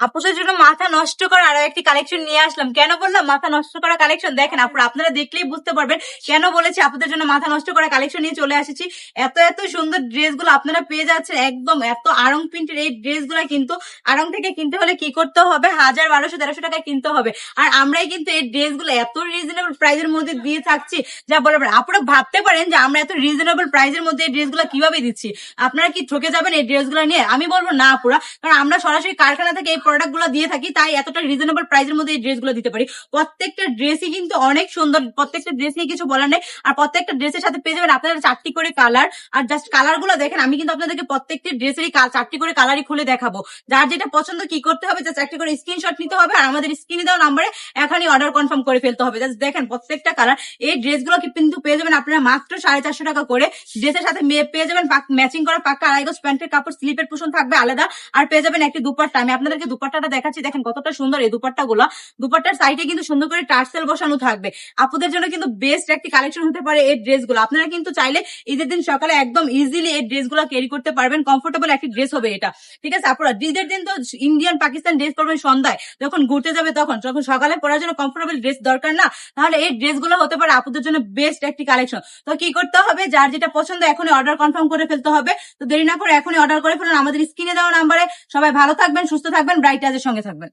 আপুদের জন্য মাথা নষ্ট করা আরো একটি কালেকশন নিয়ে আসলাম। কেন বললাম মাথা নষ্ট করা কালেকশন? দেখেন আপুরা, আপনারা দেখলেই বুঝতে পারবেন কেন বলেছি আপুদের জন্য মাথা নষ্ট করা কালেকশন নিয়ে চলে এসেছি। এত এত সুন্দর ড্রেস গুলো আপনারা পেয়ে যাচ্ছেন একদম এত আড়ং প্রিন্টের এই ড্রেস গুলা। কিন্তু আড়ং থেকে কিনতে হলে কি করতে হবে, 1000, 1200, 1300 টাকায় কিনতে হবে। আর আমরাই কিন্তু এই ড্রেস গুলো এত রিজনেবল প্রাইসের মধ্যে দিয়ে থাকছি যা বলবেন। আপনারা ভাবতে পারেন যে আমরা এত রিজনেবল প্রাইসের মধ্যে এই ড্রেস গুলা কিভাবে দিচ্ছি। আপনারা কি ঠকে যাবেন এই ড্রেস গুলা নিয়ে? আমি বলবো না পুরা, কারণ আমরা সরাসরি কারখানা থেকে এই প্রোডাক্ট গুলো দিয়ে থাকি, তাই এতটা রিজনেবল প্রাইসের মধ্যে এই ড্রেস গুলো দিতে পারি। প্রত্যেকটা ড্রেসই কিন্তু অনেক সুন্দর, প্রত্যেকটা ড্রেস নিয়ে কিছু বলার নেই। আর প্রত্যেকটা ড্রেসের সাথে পেয়ে যাবেন আপনারা 4টি করে কালার। আর জাস্ট কালার গুলো দেখেন, আমি কিন্তু আপনাদেরকে প্রত্যেকটি ড্রেসেরই 4টি করে কালারই খুলে দেখাবো। যার যেটা পছন্দ কি করতে হবে, জাস্ট একটি করে স্ক্রিনশট নিতে হবে আর আমাদের স্ক্রিনে দেওয়া নাম্বারে এখনই অর্ডার কনফার্ম করে ফেলতে হবে। জাস্ট দেখেন প্রত্যেকটা কালার। এই ড্রেসগুলো কিন্তু পেয়ে যাবেন আপনারা মাত্র 450 টাকা করে। ড্রেসের সাথে পেয়ে যাবেন ম্যাচিং করা পাক্কা আড়াই গজ প্যান্টের কাপড়, স্লিপের পোষণ থাকবে আলাদা। আর পেয়ে যাবেন একটি দুপাট্টা। আমি আপনাদেরকে দুপাট্টাটা দেখাচ্ছি, দেখেন কতটা সুন্দর এই দুপাট্টা গুলো। দুপাট্টার সাইডে কিন্তু সুন্দর করে টার্সেল বসানো থাকবে। আপুদের জন্য কিন্তু বেস্ট একটি কালেকশন হতে পারে এই ড্রেসগুলো। আপনারা কিন্তু চাইলে ঈদের দিন সকালে একদম ইজিলি এই ড্রেসগুলো ক্যারি করতে পারবেন। কমফোর্টেবল একটি ড্রেস হবে এটা, ঠিক আছে? আপনারা ঈদের দিন তো ইন্ডিয়ান পাকিস্তান ড্রেস পরবেন সন্ধ্যায়, যখন ঘুরতে যাবে তখন সকালে পরার জন্য কমফোর্টেবল ড্রেস দরকার না? তাহলে এই ড্রেসগুলো হতে পারে আপুদের জন্য বেস্ট একটি কালেকশন। তো কি করতে হবে, যার যেটা পছন্দ এখনই অর্ডার কনফার্ম করে ফেলতে হবে। তো দেরি না করে এখনই অর্ডার করে ফেলুন আমাদের স্ক্রিনে দেওয়া নাম্বারে। সবাই ভালো থাকবেন, সুস্থ থাকবেন, ব্রাইট আজের সঙ্গে থাকবেন।